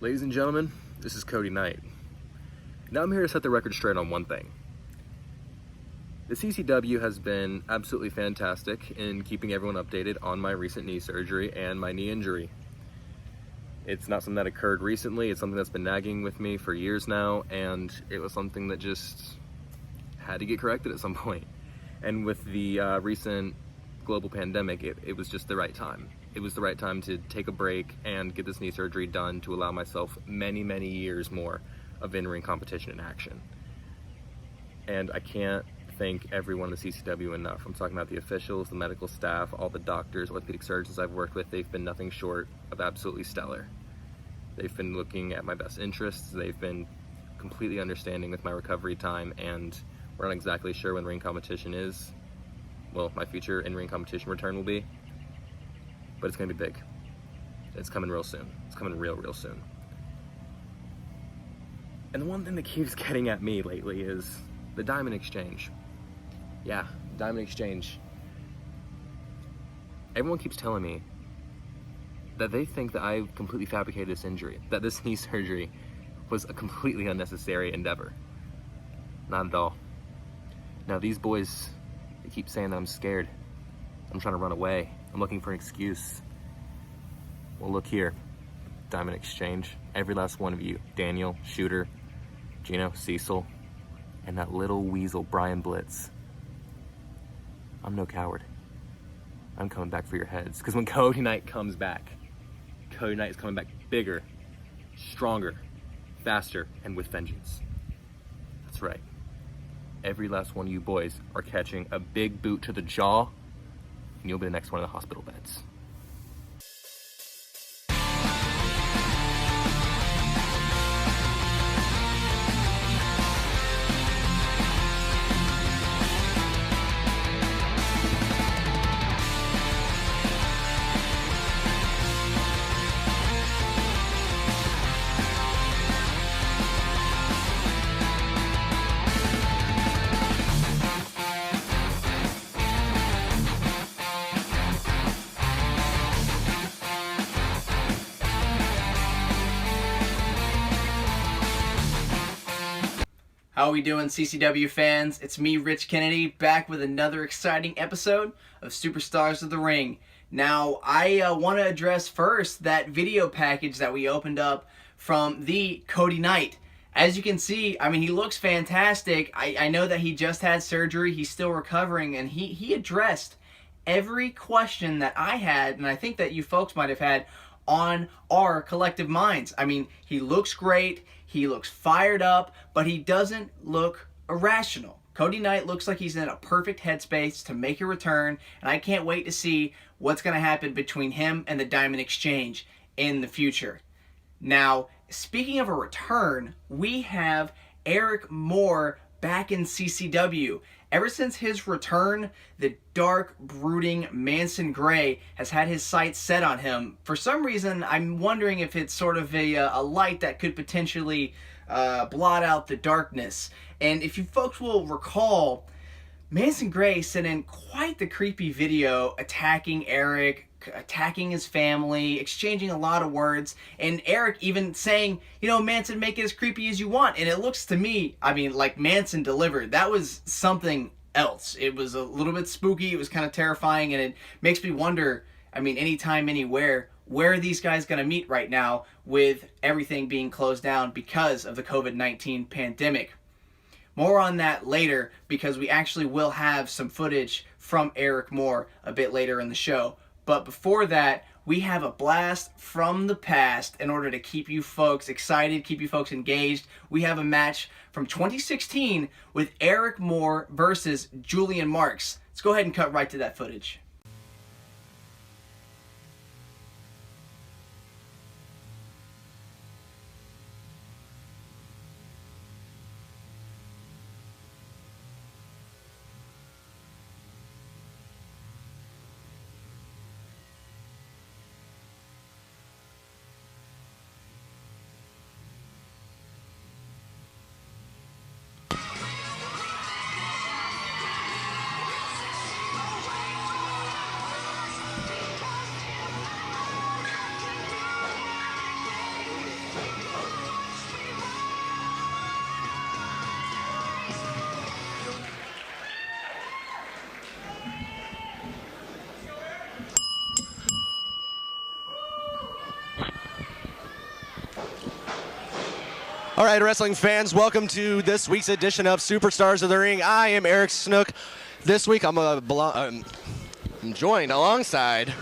Ladies and gentlemen, this is Cody Knight. Now I'm here to set the record straight on one thing. The CCW has been absolutely fantastic in keeping everyone updated on my recent knee surgery and my knee injury. It's not something that occurred recently, it's something that's been nagging with me for years now, and it was something that just had to get corrected at some point. And with the recent global pandemic, it was just the right time. It was the right time to take a break and get this knee surgery done to allow myself many, many years more of in-ring competition and action. And I can't thank everyone in the CCW enough. I'm talking about the officials, the medical staff, all the doctors, orthopedic surgeons I've worked with. They've been nothing short of absolutely stellar. They've been looking at my best interests. They've been completely understanding with my recovery time, and we're not exactly sure when ring competition is. Well, my future in-ring competition return will be, but it's gonna be big. It's coming real soon. It's coming real soon. And the one thing that keeps getting at me lately is the Diamond Exchange. Yeah, Diamond Exchange. Everyone keeps telling me that they think that I completely fabricated this injury, that this knee surgery was a completely unnecessary endeavor. Not at all. Now these boys, they keep saying that I'm scared. I'm trying to run away. I'm looking for an excuse. Well, look here, Diamond Exchange. Every last one of you, Daniel, Shooter, Gino, Cecil, and that little weasel, Brian Blitz. I'm no coward. I'm coming back for your heads. Because when Cody Knight comes back, Cody Knight is coming back bigger, stronger, faster, and with vengeance. That's right. Every last one of you boys are catching a big boot to the jaw, and you'll be the next one in the hospital beds. How are we doing, CCW fans? It's me, Rich Kennedy, back with another exciting episode of Superstars of the Ring. Now, I want to address first that video package that we opened up from the Cody Knight. As you can see, I mean, he looks fantastic. I know that he just had surgery. He's still recovering, and he addressed every question that I had, and I think that you folks might have had on our collective minds. I mean, he looks great. He looks fired up, but he doesn't look irrational. Cody Knight looks like he's in a perfect headspace to make a return, and I can't wait to see what's going to happen between him and the Diamond Exchange in the future. Now, speaking of a return, we have Eric Moore back in CCW. Ever since his return, the dark, brooding Manson Gray has had his sights set on him. For some reason, I'm wondering if it's sort of a light that could potentially blot out the darkness. And if you folks will recall, Manson Gray sent in quite the creepy video attacking Eric, attacking his family, exchanging a lot of words, and Eric even saying, you know, Manson, make it as creepy as you want. And it looks to me, I mean, like Manson delivered. That was something else. It was a little bit spooky, it was kind of terrifying, and it makes me wonder, I mean, anytime, anywhere, where are these guys going to meet right now with everything being closed down because of the COVID-19 pandemic? More on that later, because we actually will have some footage from Eric Moore a bit later in the show. But before that, we have a blast from the past in order to keep you folks excited, keep you folks engaged. We have a match from 2016 with Eric Moore versus Julian Marcs. Let's go ahead and cut right to that footage. All right, wrestling fans, welcome to this week's edition of Superstars of the Ring. I am Eric Snook. This week I'm joined alongside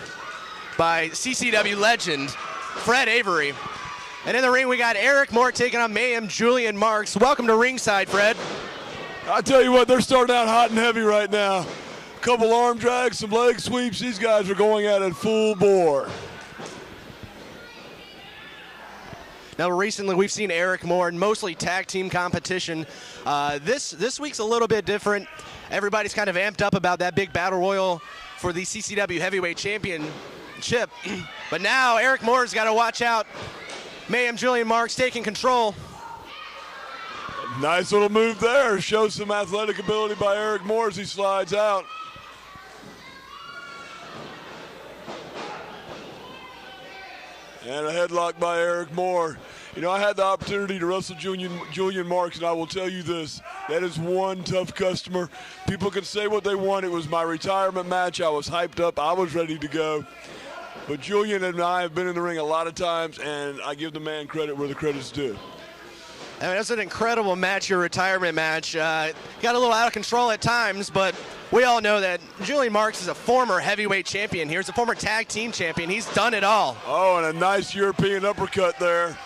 by CCW legend Fred Avery. And in the ring we got Eric Moore taking on Mayhem Julian Marcs. Welcome to ringside, Fred. I tell you what, they're starting out hot and heavy right now. A couple arm drags, some leg sweeps. These guys are going at it full bore. Now, recently we've seen Eric Moore in mostly tag team competition. This week's a little bit different. Everybody's kind of amped up about that big battle royal for the CCW Heavyweight Championship. But now Eric Moore's got to watch out. Mayhem Julian Marcs taking control. Nice little move there. Shows some athletic ability by Eric Moore as he slides out. And a headlock by Eric Moore. You know, I had the opportunity to wrestle Julian Marcs, and I will tell you this, that is one tough customer. People can say what they want. It was my retirement match. I was hyped up. I was ready to go. But Julian and I have been in the ring a lot of times, and I give the man credit where the credit's due. I mean, that's an incredible match, your retirement match. Got a little out of control at times, but we all know that Julian Marcs is a former heavyweight champion here. He's a former tag team champion. He's done it all. Oh, and a nice European uppercut there.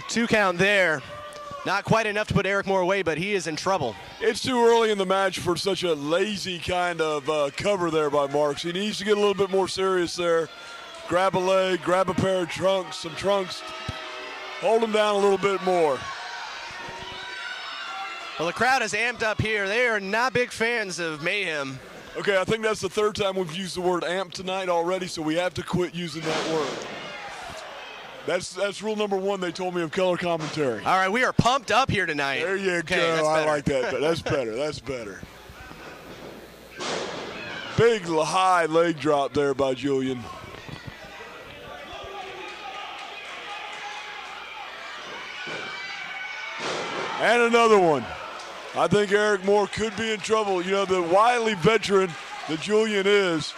Two count there. Not quite enough to put Eric Moore away, but he is in trouble. It's too early in the match for such a lazy kind of cover there by Marcs. He needs to get a little bit more serious there. Grab a leg, grab a pair of trunks, some trunks. Hold him down a little bit more. Well, the crowd is amped up here. They are not big fans of Mayhem. Okay, I think that's the third time we've used the word amp tonight already, so we have to quit using that word. That's rule number one they told me of color commentary. All right, we are pumped up here tonight. There you go. I like that. But that's better. That's better. Big high leg drop there by Julian. And another one. I think Eric Moore could be in trouble. You know, the wily veteran that Julian is,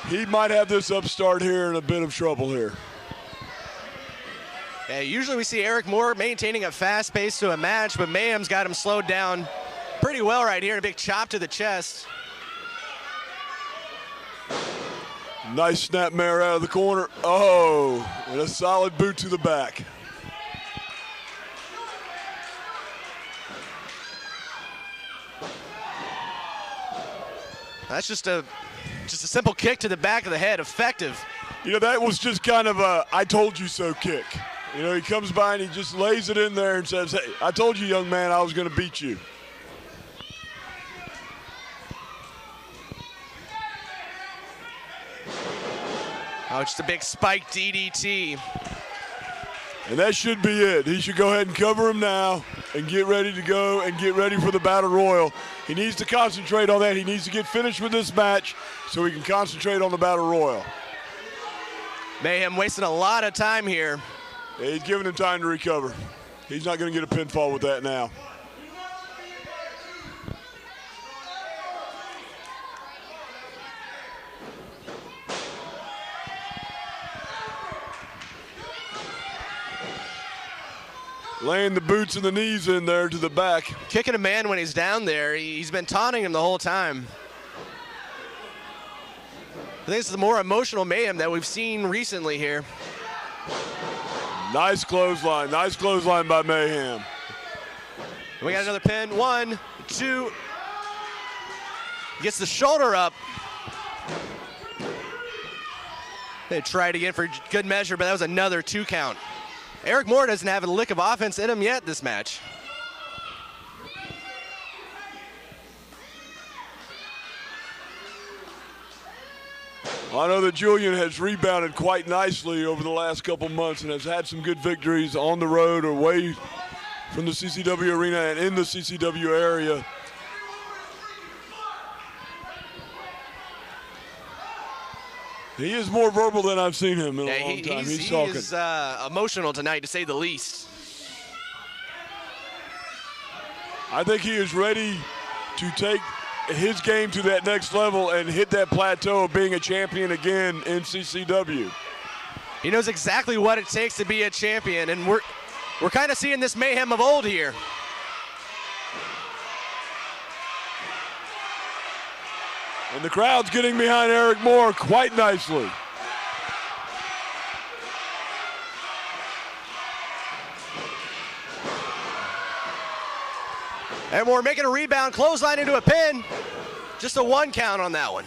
he might have this upstart here in a bit of trouble here. Yeah, usually we see Eric Moore maintaining a fast pace to a match, but Mayhem's got him slowed down pretty well right here. A big chop to the chest. Nice snapmare out of the corner. Oh, and a solid boot to the back. That's just a simple kick to the back of the head, effective. You know, that was just kind of a I told you so kick. You know, he comes by and he just lays it in there and says, hey, I told you, young man, I was going to beat you. Oh, just a big spike DDT. And that should be it. He should go ahead and cover him now and get ready to go and get ready for the Battle Royal. He needs to concentrate on that. He needs to get finished with this match so he can concentrate on the Battle Royal. Mayhem wasting a lot of time here. Yeah, he's giving him time to recover. He's not going to get a pinfall with that now. Laying the boots and the knees in there to the back. Kicking a man when he's down there. He's been taunting him the whole time. I think this is the more emotional Mayhem that we've seen recently here. Nice clothesline by Mayhem. We got another pin. 1, 2. Gets the shoulder up. They tried again for good measure, but that was another 2 count. Eric Moore doesn't have a lick of offense in him yet this match. I know that Julian has rebounded quite nicely over the last couple months and has had some good victories on the road or away from the CCW arena and in the CCW area. He is more verbal than I've seen him in a long time. He's talking. He is emotional tonight, to say the least. I think he is ready to take his game to that next level and hit that plateau of being a champion again in CCW. He knows exactly what it takes to be a champion, and we're kind of seeing this mayhem of old here. And the crowd's getting behind Eric Moore quite nicely. And Moore making a rebound, clothesline into a pin. Just a 1 count on that one.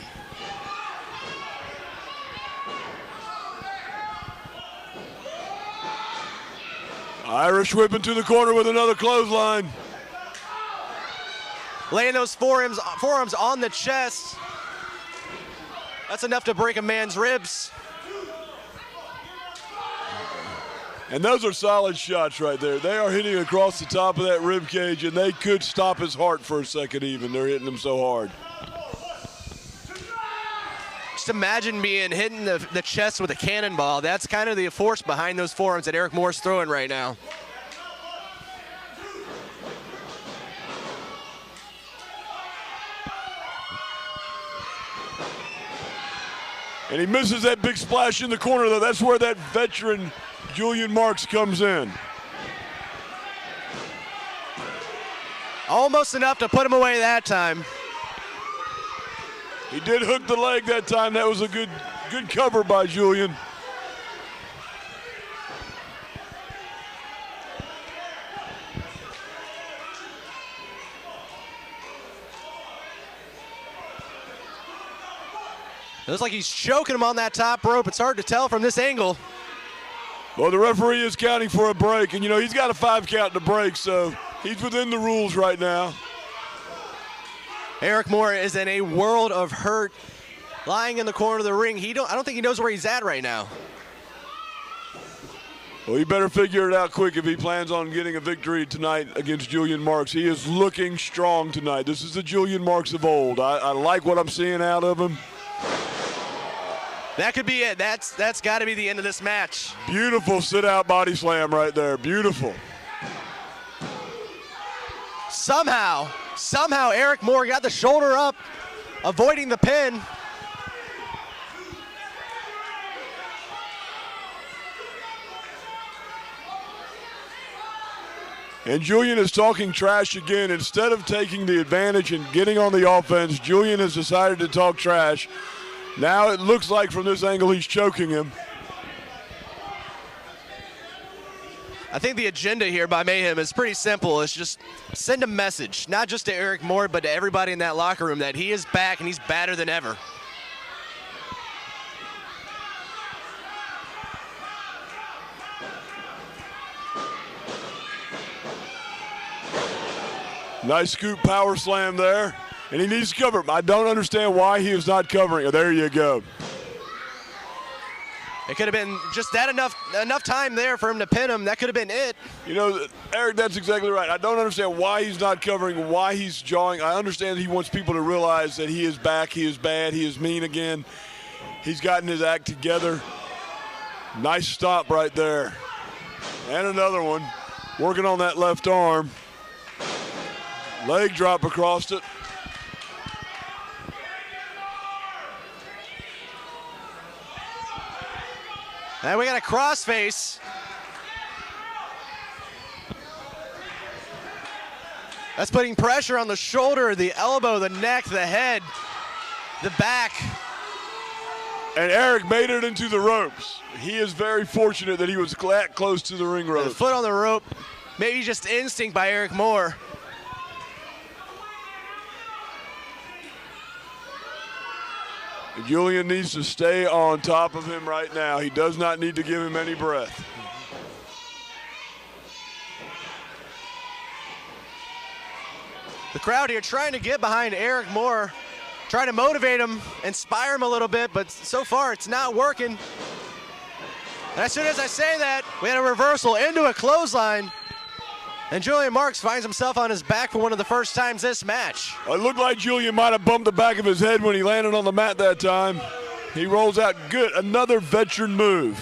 Irish whip into the corner with another clothesline. Laying those forearms on the chest. That's enough to break a man's ribs. And those are solid shots right there. They are hitting across the top of that rib cage, and they could stop his heart for a second even. They're hitting him so hard. Just imagine being hit in the chest with a cannonball. That's kind of the force behind those forearms that Eric Moore's throwing right now. And he misses that big splash in the corner, though. That's where that veteran Julian Marcs comes in. Almost enough to put him away that time. He did hook the leg that time. That was a good cover by Julian. It looks like he's choking him on that top rope. It's hard to tell from this angle. Well, the referee is counting for a break, and, you know, he's got a 5 count to break, so he's within the rules right now. Eric Moore is in a world of hurt, lying in the corner of the ring. I don't think he knows where he's at right now. Well, he better figure it out quick if he plans on getting a victory tonight against Julian Marcs. He is looking strong tonight. This is the Julian Marcs of old. I like what I'm seeing out of him. That could be it. That's got to be the end of this match. Beautiful sit-out body slam right there. Beautiful. Somehow Eric Moore got the shoulder up, avoiding the pin. And Julian is talking trash again. Instead of taking the advantage and getting on the offense, Julian has decided to talk trash. Now it looks like from this angle he's choking him. I think the agenda here by Mayhem is pretty simple. It's just send a message, not just to Eric Moore, but to everybody in that locker room that he is back and he's badder than ever. Nice scoop power slam there. And he needs to cover him. I don't understand why he is not covering. Oh, there you go. It could have been just that enough time there for him to pin him. That could have been it. You know, Eric, that's exactly right. I don't understand why he's not covering, why he's jawing. I understand he wants people to realize that he is back, he is bad, he is mean again. He's gotten his act together. Nice stop right there. And another one. Working on that left arm. Leg drop across it. And we got a crossface. That's putting pressure on the shoulder, the elbow, the neck, the head, the back. And Eric made it into the ropes. He is very fortunate that he was close to the ring ropes. The foot on the rope, maybe just instinct by Eric Moore. Julian needs to stay on top of him right now. He does not need to give him any breath. The crowd here trying to get behind Eric Moore, trying to motivate him, inspire him a little bit, but so far it's not working. And as soon as I say that, we had a reversal into a clothesline, and Julian Marcs finds himself on his back for one of the first times this match. It looked like Julian might have bumped the back of his head when he landed on the mat that time. He rolls out good, another veteran move.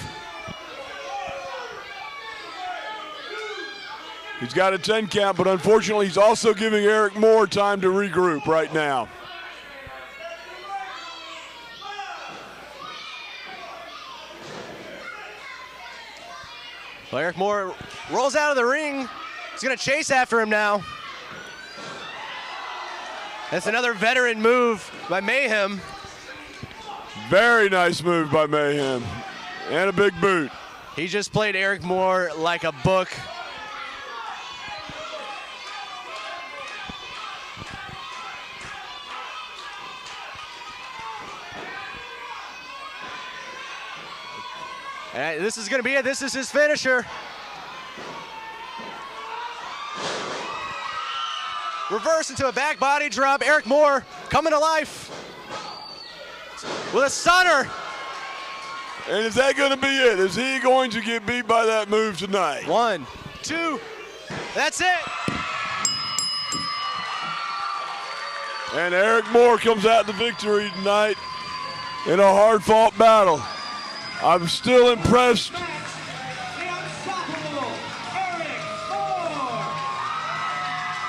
He's got a 10 count, but unfortunately he's also giving Eric Moore time to regroup right now. Well, Eric Moore rolls out of the ring. He's going to chase after him now. That's another veteran move by Mayhem. Very nice move by Mayhem. And a big boot. He just played Eric Moore like a book. And this is going to be it. This is his finisher. Reverse into a back body drop. Eric Moore coming to life with a stunner. And is that going to be it? Is he going to get beat by that move tonight? 1, 2, that's it. And Eric Moore comes out to victory tonight in a hard-fought battle. I'm still impressed.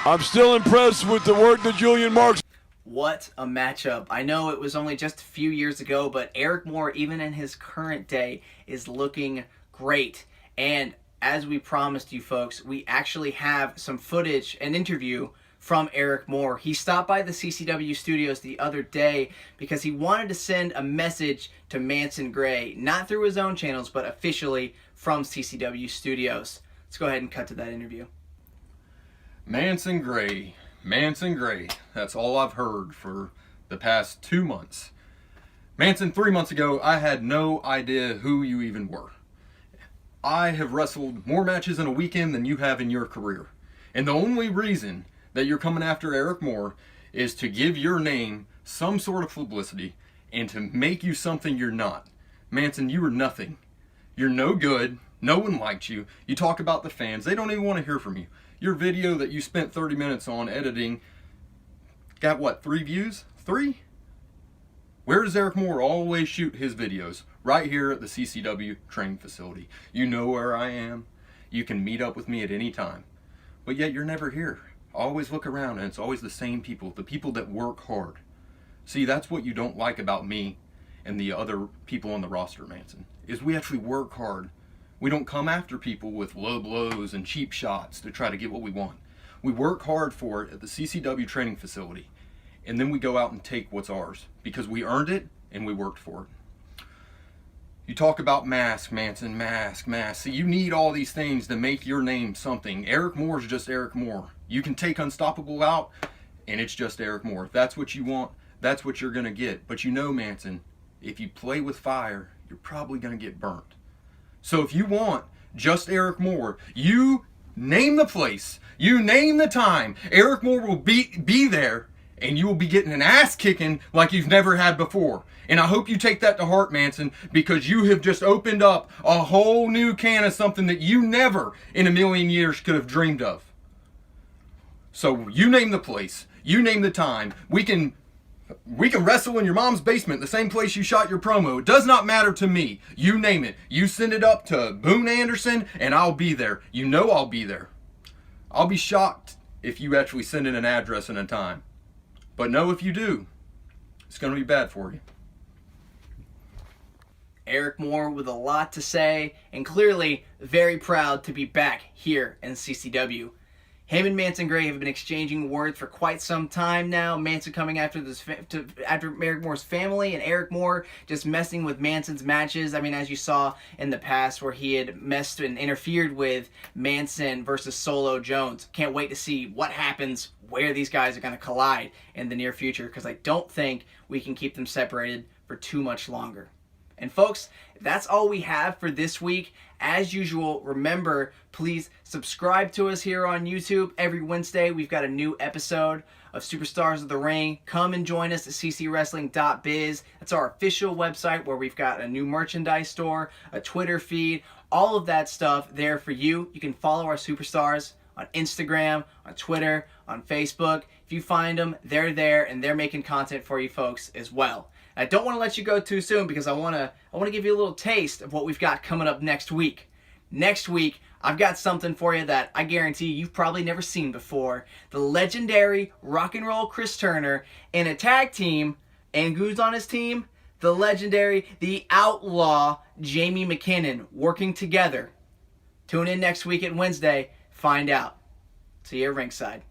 I'm still impressed with the work that Julian Marcs. What a matchup. I know it was only just a few years ago, but Eric Moore, even in his current day, is looking great. And as we promised you folks, we actually have some footage, an interview from Eric Moore. He stopped by the CCW studios the other day because he wanted to send a message to Manson Gray, not through his own channels, but officially from CCW studios. Let's go ahead and cut to that interview. Manson Gray, that's all I've heard for the past 2 months. Manson, 3 months ago, I had no idea who you even were. I have wrestled more matches in a weekend than you have in your career. And the only reason that you're coming after Eric Moore is to give your name some sort of publicity and to make you something you're not. Manson, you are nothing. You're no good. No one liked you. You talk about the fans. They don't even want to hear from you. Your video that you spent 30 minutes on editing got what, 3 views? 3? Where does Eric Moore always shoot his videos? Right here at the CCW training facility. You know where I am. You can meet up with me at any time. But yet you're never here. I always look around and it's always the same people. The people that work hard. See, that's what you don't like about me and the other people on the roster, Manson. Is we actually work hard. We don't come after people with low blows and cheap shots to try to get what we want. We work hard for it at the CCW training facility. And then we go out and take what's ours. Because we earned it and we worked for it. You talk about mask, Manson, mask. See, you need all these things to make your name something. Eric Moore is just Eric Moore. You can take Unstoppable out and it's just Eric Moore. If that's what you want, that's what you're going to get. But you know, Manson, if you play with fire, you're probably going to get burnt. So if you want just Eric Moore, you name the place, you name the time, Eric Moore will be there, and you will be getting an ass kicking like you've never had before. And I hope you take that to heart, Manson, because you have just opened up a whole new can of something that you never in a million years could have dreamed of. So you name the place, you name the time, we can wrestle in your mom's basement, the same place you shot your promo. It does not matter to me. You name it. You send it up to Boone Anderson, and I'll be there. You know I'll be there. I'll be shocked if you actually send in an address and a time. But no, if you do, it's going to be bad for you. Eric Moore with a lot to say, and clearly very proud to be back here in CCW. Him and Manson Gray have been exchanging words for quite some time now. Manson coming after after Eric Moore's family, and Eric Moore just messing with Manson's matches. I mean, as you saw in the past where he had messed and interfered with Manson versus Solo Jones. Can't wait to see what happens, where these guys are going to collide in the near future, because I don't think we can keep them separated for too much longer. And folks, that's all we have for this week. As usual, remember, please subscribe to us here on YouTube. Every Wednesday, we've got a new episode of Superstars of the Ring. Come and join us at ccwrestling.biz. That's our official website where we've got a new merchandise store, a Twitter feed, all of that stuff there for you. You can follow our superstars on Instagram, on Twitter, on Facebook. If you find them, they're there, and they're making content for you folks as well. I don't want to let you go too soon because I want to give you a little taste of what we've got coming up next week. Next week, I've got something for you that I guarantee you've probably never seen before. The legendary Rock and Roll Chris Turner in a tag team, and who's on his team? The legendary, the outlaw Jamie McKinnon working together Tune in next week at Wednesday. Find out. See you at ringside.